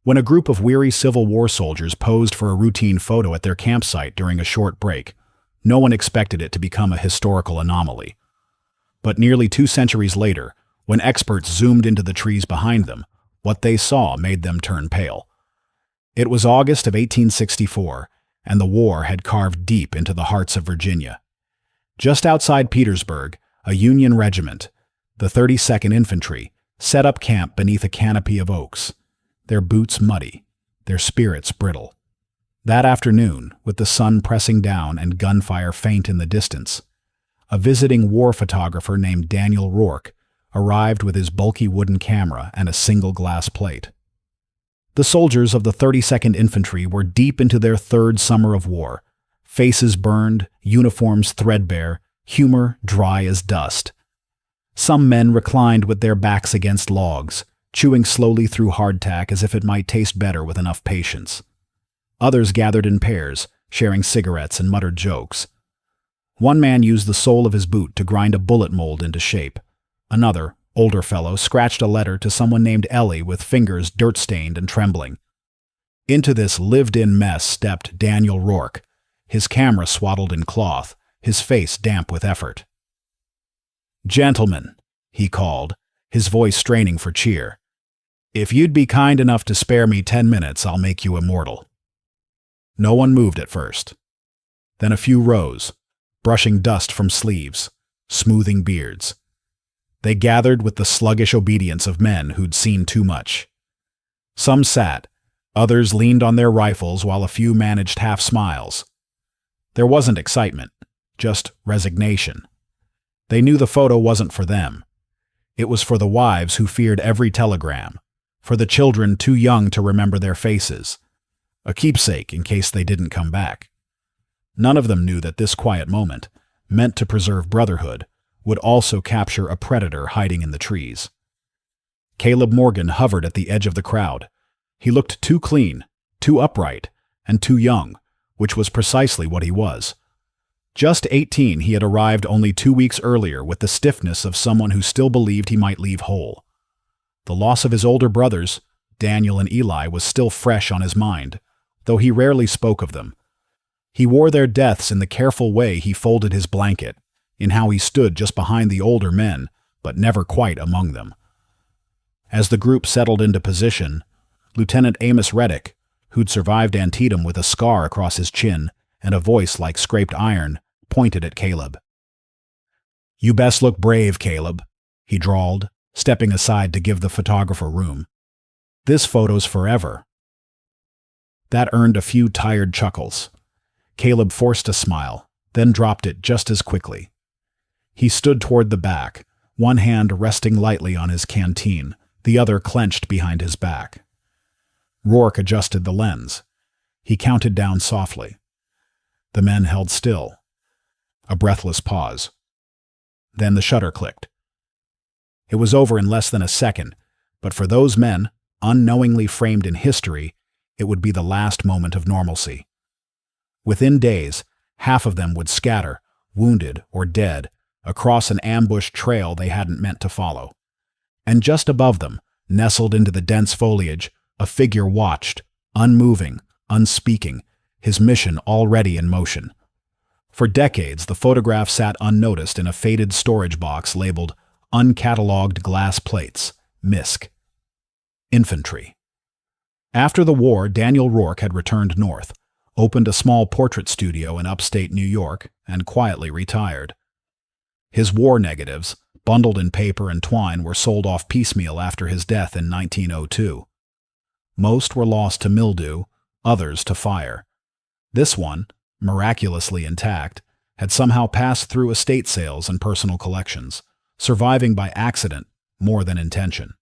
When a group of weary Civil War soldiers posed for a routine photo at their campsite during a short break, no one expected it to become a historical anomaly. But nearly 2 centuries later, when experts zoomed into the trees behind them, what they saw made them turn pale. It was August of 1864, and the war had carved deep into the hearts of Virginia. Just outside Petersburg, a Union regiment, the 32nd Infantry, set up camp beneath a canopy of oaks, their boots muddy, their spirits brittle. That afternoon, with the sun pressing down and gunfire faint in the distance, a visiting war photographer named Daniel Rourke arrived with his bulky wooden camera and a single glass plate. The soldiers of the 32nd Infantry were deep into their 3rd summer of war, faces burned, uniforms threadbare, humor dry as dust. Some men reclined with their backs against logs, chewing slowly through hardtack as if it might taste better with enough patience. Others gathered in pairs, sharing cigarettes and muttered jokes. One man used the sole of his boot to grind a bullet mold into shape. Another, older fellow, scratched a letter to someone named Ellie with fingers dirt-stained and trembling. Into this lived-in mess stepped Daniel Rourke, his camera swaddled in cloth, his face damp with effort. "Gentlemen," he called, his voice straining for cheer, "if you'd be kind enough to spare me 10 minutes, I'll make you immortal." No one moved at first. Then a few rose, brushing dust from sleeves, smoothing beards. They gathered with the sluggish obedience of men who'd seen too much. Some sat, others leaned on their rifles while a few managed half smiles. There wasn't excitement, just resignation. They knew the photo wasn't for them. It was for the wives who feared every telegram, for the children too young to remember their faces, a keepsake in case they didn't come back. None of them knew that this quiet moment, meant to preserve brotherhood, would also capture a predator hiding in the trees. Caleb Morgan hovered at the edge of the crowd. He looked too clean, too upright, and too young, which was precisely what he was. Just 18, he had arrived only 2 weeks earlier with the stiffness of someone who still believed he might leave whole. The loss of his older brothers, Daniel and Eli, was still fresh on his mind, though he rarely spoke of them. He wore their deaths in the careful way he folded his blanket, in how he stood just behind the older men, but never quite among them. As the group settled into position, Lieutenant Amos Reddick, who'd survived Antietam with a scar across his chin and a voice like scraped iron, pointed at Caleb. "You best look brave, Caleb," he drawled, stepping aside to give the photographer room. "This photo's forever." That earned a few tired chuckles. Caleb forced a smile, then dropped it just as quickly. He stood toward the back, one hand resting lightly on his canteen, the other clenched behind his back. Rourke adjusted the lens. He counted down softly. The men held still. A breathless pause. Then the shutter clicked. It was over in less than a second, but for those men, unknowingly framed in history, it would be the last moment of normalcy. Within days, half of them would scatter, wounded or dead, across an ambushed trail they hadn't meant to follow. And just above them, nestled into the dense foliage, a figure watched, unmoving, unspeaking, his mission already in motion. For decades, the photograph sat unnoticed in a faded storage box labeled Uncatalogued Glass Plates, MISC. Infantry. After the war, Daniel Rourke had returned north, opened a small portrait studio in upstate New York, and quietly retired. His war negatives, bundled in paper and twine, were sold off piecemeal after his death in 1902. Most were lost to mildew, others to fire. This one, miraculously intact, had somehow passed through estate sales and personal collections, surviving by accident more than intention.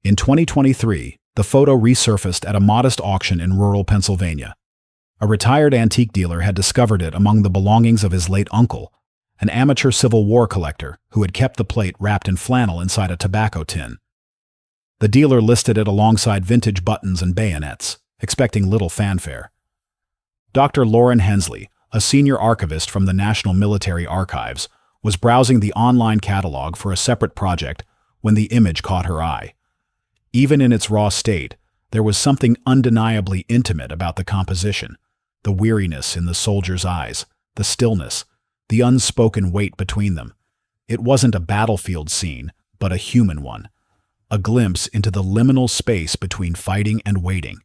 In 2023, the photo resurfaced at a modest auction in rural Pennsylvania. A retired antique dealer had discovered it among the belongings of his late uncle, an amateur Civil War collector who had kept the plate wrapped in flannel inside a tobacco tin. The dealer listed it alongside vintage buttons and bayonets, expecting little fanfare. Dr. Lauren Hensley, a senior archivist from the National Military Archives, was browsing the online catalog for a separate project when the image caught her eye. Even in its raw state, There was something undeniably intimate about the composition, the weariness in the soldier's eyes, the stillness, the unspoken weight between them. It wasn't a battlefield scene, but a human one, a glimpse into the liminal space between fighting and waiting.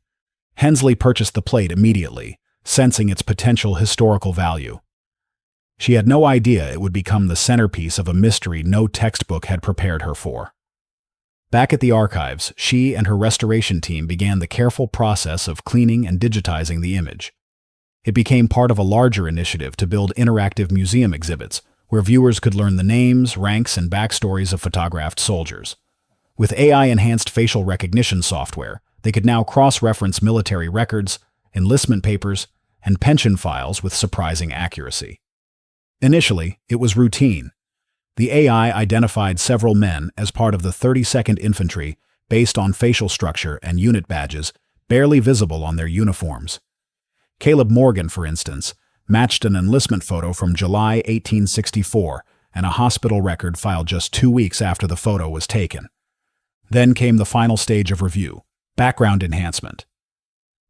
Hensley purchased the plate immediately, sensing its potential historical value. She had no idea it would become the centerpiece of a mystery no textbook had prepared her for. Back at the archives, she and her restoration team began the careful process of cleaning and digitizing the image. It became part of a larger initiative to build interactive museum exhibits, where viewers could learn the names, ranks, and backstories of photographed soldiers. With AI-enhanced facial recognition software, they could now cross-reference military records, enlistment papers, and pension files with surprising accuracy. Initially, it was routine. The AI identified several men as part of the 32nd Infantry based on facial structure and unit badges barely visible on their uniforms. Caleb Morgan, for instance, matched an enlistment photo from July 1864 and a hospital record filed just 2 weeks after the photo was taken. Then came the final stage of review, background enhancement.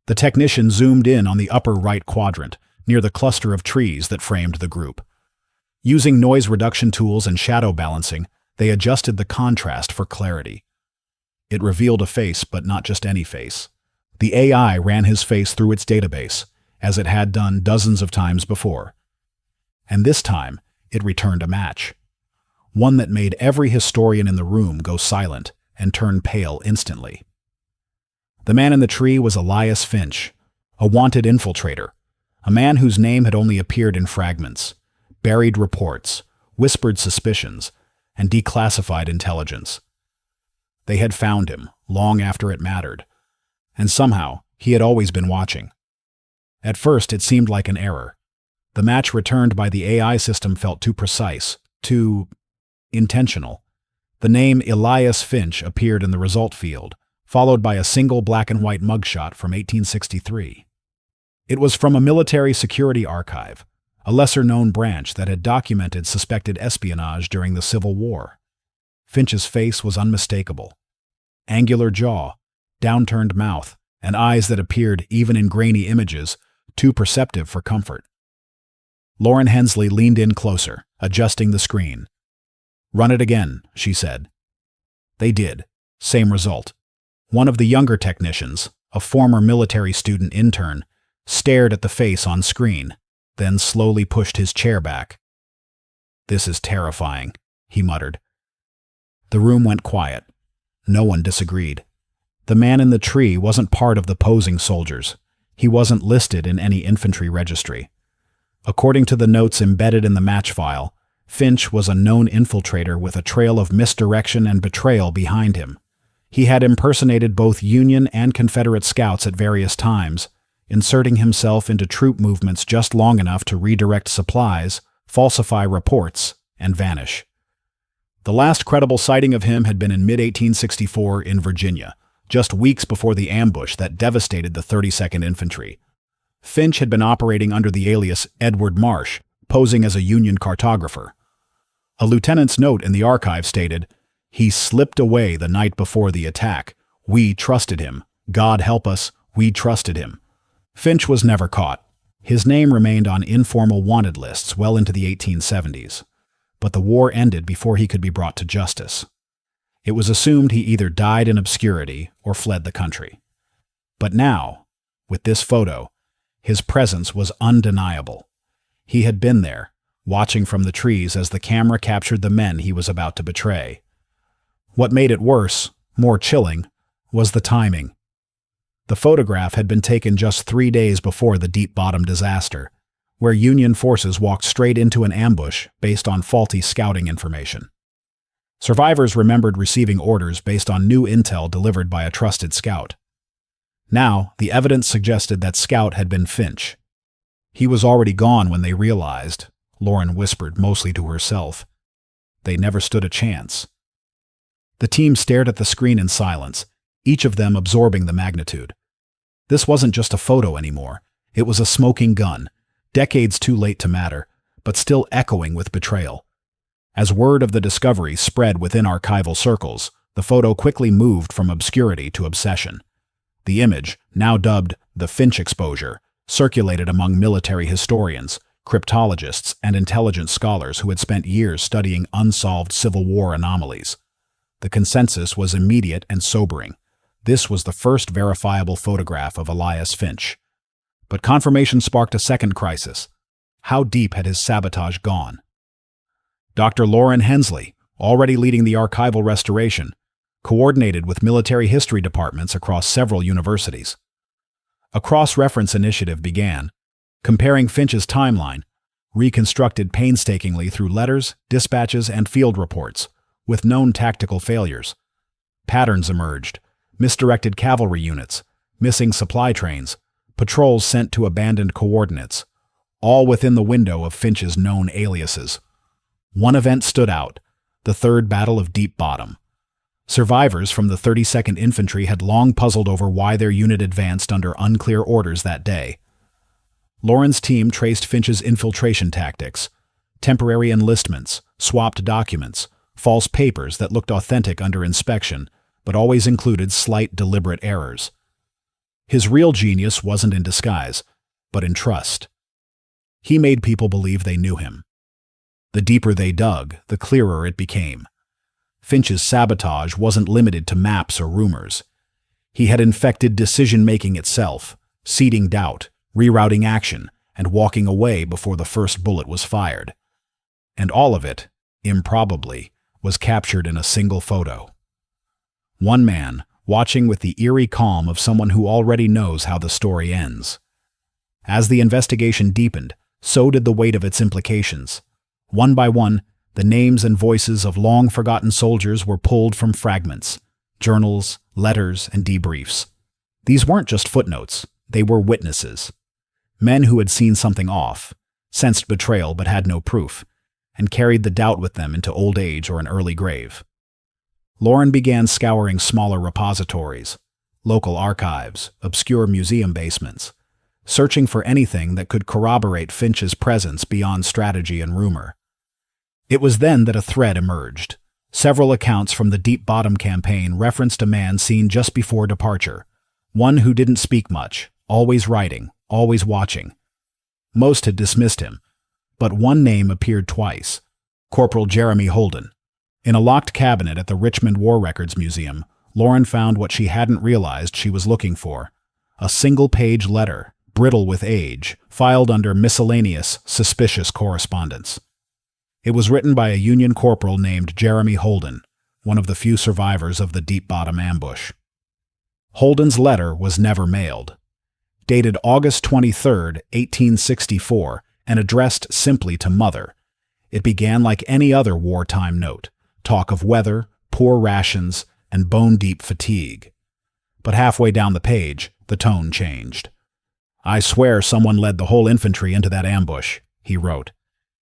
The technician zoomed in on the upper right quadrant, near the cluster of trees that framed the group. Using noise reduction tools and shadow balancing, they adjusted the contrast for clarity. It revealed a face, but not just any face. The AI ran his face through its database, as it had done dozens of times before. And this time, it returned a match. One that made every historian in the room go silent and turn pale instantly. The man in the tree was Elias Finch, a wanted infiltrator, a man whose name had only appeared in fragments, buried reports, whispered suspicions, and declassified intelligence. They had found him, long after it mattered, and somehow he had always been watching. At first, it seemed like an error. The match returned by the AI system felt too precise, too intentional. The name Elias Finch appeared in the result field, followed by a single black-and-white mugshot from 1863. It was from a military security archive, a lesser-known branch that had documented suspected espionage during the Civil War. Finch's face was unmistakable. Angular jaw, downturned mouth, and eyes that appeared, even in grainy images, too perceptive for comfort. Lauren Hensley leaned in closer, adjusting the screen. "Run it again," she said. They did. Same result. One of the younger technicians, a former military student intern, stared at the face on screen, then slowly pushed his chair back. "This is terrifying," he muttered. The room went quiet. No one disagreed. The man in the tree wasn't part of the posing soldiers. He wasn't listed in any infantry registry. According to the notes embedded in the match file, Finch was a known infiltrator with a trail of misdirection and betrayal behind him. He had impersonated both Union and Confederate scouts at various times, inserting himself into troop movements just long enough to redirect supplies, falsify reports, and vanish. The last credible sighting of him had been in mid-1864 in Virginia, just weeks before the ambush that devastated the 32nd Infantry. Finch had been operating under the alias Edward Marsh, posing as a Union cartographer. A lieutenant's note in the archive stated, "He slipped away the night before the attack. We trusted him. God help us, we trusted him." Finch was never caught. His name remained on informal wanted lists well into the 1870s, but the war ended before he could be brought to justice. It was assumed he either died in obscurity or fled the country. But now, with this photo, his presence was undeniable. He had been there, watching from the trees as the camera captured the men he was about to betray. What made it worse, more chilling, was the timing. The photograph had been taken just 3 days before the Deep Bottom disaster, where Union forces walked straight into an ambush based on faulty scouting information. Survivors remembered receiving orders based on new intel delivered by a trusted scout. Now, the evidence suggested that scout had been Finch. He was already gone when they realized, Lauren whispered mostly to herself. They never stood a chance. The team stared at the screen in silence, each of them absorbing the magnitude. This wasn't just a photo anymore. It was a smoking gun, decades too late to matter, but still echoing with betrayal. As word of the discovery spread within archival circles, the photo quickly moved from obscurity to obsession. The image, now dubbed the Finch exposure, circulated among military historians, cryptologists, and intelligence scholars who had spent years studying unsolved Civil War anomalies. The consensus was immediate and sobering. This was the first verifiable photograph of Elias Finch. But confirmation sparked a second crisis. How deep had his sabotage gone? Dr. Lauren Hensley, already leading the archival restoration, coordinated with military history departments across several universities. A cross-reference initiative began, comparing Finch's timeline, reconstructed painstakingly through letters, dispatches, and field reports, with known tactical failures. Patterns emerged: misdirected cavalry units, missing supply trains, patrols sent to abandoned coordinates, all within the window of Finch's known aliases. One event stood out: the Third Battle of Deep Bottom. Survivors from the 32nd Infantry had long puzzled over why their unit advanced under unclear orders that day. Lauren's team traced Finch's infiltration tactics: temporary enlistments, swapped documents, false papers that looked authentic under inspection, but always included slight deliberate errors. His real genius wasn't in disguise, but in trust. He made people believe they knew him. The deeper they dug, the clearer it became. Finch's sabotage wasn't limited to maps or rumors. He had infected decision-making itself, seeding doubt, rerouting action, and walking away before the first bullet was fired. And all of it, improbably, was captured in a single photo. One man, watching with the eerie calm of someone who already knows how the story ends. As the investigation deepened, so did the weight of its implications. One by one, the names and voices of long-forgotten soldiers were pulled from fragments, journals, letters, and debriefs. These weren't just footnotes, they were witnesses. Men who had seen something off, sensed betrayal but had no proof, and carried the doubt with them into old age or an early grave. Lauren began scouring smaller repositories, local archives, obscure museum basements, searching for anything that could corroborate Finch's presence beyond strategy and rumor. It was then that a thread emerged. Several accounts from the Deep Bottom campaign referenced a man seen just before departure, one who didn't speak much, always writing, always watching. Most had dismissed him, but one name appeared twice: Corporal Jeremy Holden. In a locked cabinet at the Richmond War Records Museum, Lauren found what she hadn't realized she was looking for: a single-page letter, brittle with age, filed under miscellaneous, suspicious correspondence. It was written by a Union corporal named Jeremy Holden, one of the few survivors of the Deep Bottom ambush. Holden's letter was never mailed. Dated August 23, 1864, and addressed simply to Mother, it began like any other wartime note: talk of weather, poor rations, and bone-deep fatigue. But halfway down the page, the tone changed. "I swear someone led the whole infantry into that ambush," he wrote.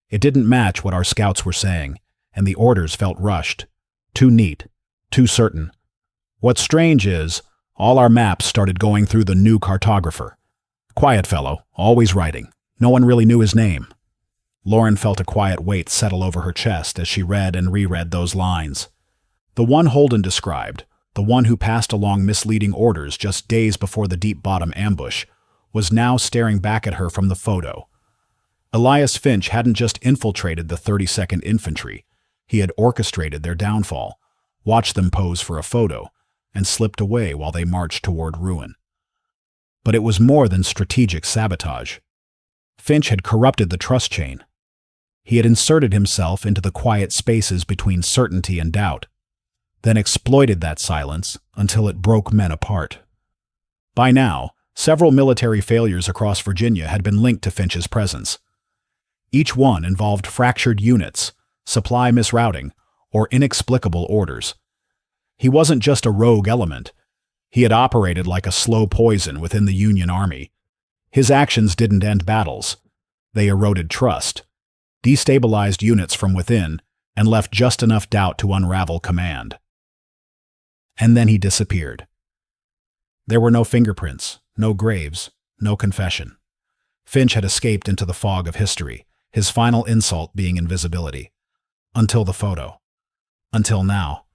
"It didn't match what our scouts were saying, and the orders felt rushed. Too neat, too certain. What's strange is, all our maps started going through the new cartographer. Quiet fellow, always writing. No one really knew his name." Lauren felt a quiet weight settle over her chest as she read and reread those lines. The one Holden described, the one who passed along misleading orders just days before the Deep Bottom ambush, was now staring back at her from the photo. Elias Finch hadn't just infiltrated the 32nd Infantry, he had orchestrated their downfall, watched them pose for a photo, and slipped away while they marched toward ruin. But it was more than strategic sabotage. Finch had corrupted the trust chain. He had inserted himself into the quiet spaces between certainty and doubt, then exploited that silence until it broke men apart. By now, several military failures across Virginia had been linked to Finch's presence. Each one involved fractured units, supply misrouting, or inexplicable orders. He wasn't just a rogue element. He had operated like a slow poison within the Union Army. His actions didn't end battles. They eroded trust, destabilized units from within, and left just enough doubt to unravel command. And then he disappeared. There were no fingerprints, no graves, no confession. Finch had escaped into the fog of history, his final insult being invisibility. Until the photo. Until now.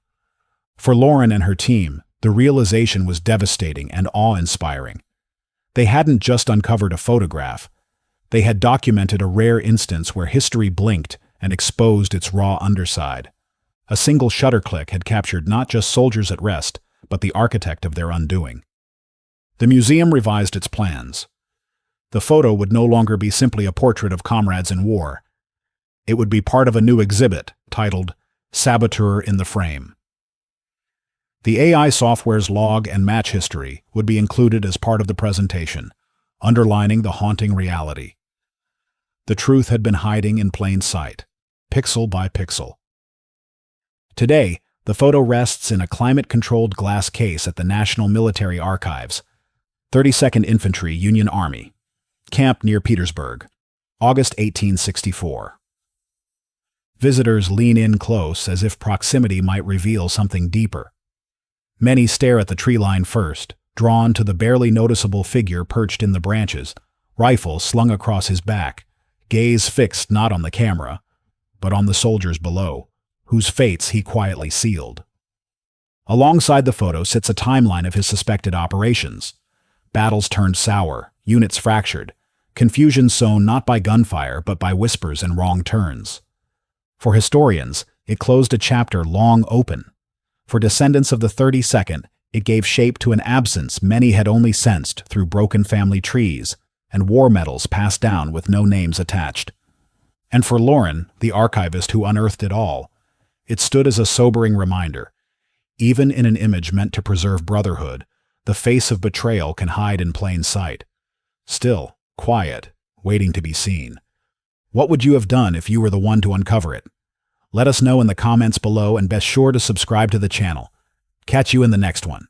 For Lauren and her team, The realization was devastating and awe-inspiring. They hadn't just uncovered a photograph. They had documented a rare instance where history blinked and exposed its raw underside. A single shutter click had captured not just soldiers at rest, but the architect of their undoing. The museum revised its plans. The photo would no longer be simply a portrait of comrades in war. It would be part of a new exhibit titled Saboteur in the Frame. The AI software's log and match history would be included as part of the presentation, underlining the haunting reality. The truth had been hiding in plain sight, pixel by pixel. Today, the photo rests in a climate-controlled glass case at the National Military Archives, 32nd Infantry Union Army, Camp near Petersburg, August 1864. Visitors lean in close as if proximity might reveal something deeper. Many stare at the tree line first, drawn to the barely noticeable figure perched in the branches, rifle slung across his back, gaze fixed not on the camera, but on the soldiers below, whose fates he quietly sealed. Alongside the photo sits a timeline of his suspected operations. Battles turned sour, units fractured, confusion sown not by gunfire but by whispers and wrong turns. For historians, it closed a chapter long open. For descendants of the 32nd, it gave shape to an absence many had only sensed through broken family trees and war medals passed down with no names attached. And for Lauren, the archivist who unearthed it all, it stood as a sobering reminder. Even in an image meant to preserve brotherhood, the face of betrayal can hide in plain sight. Still, quiet, waiting to be seen. What would you have done if you were the one to uncover it? Let us know in the comments below and be sure to subscribe to the channel. Catch you in the next one.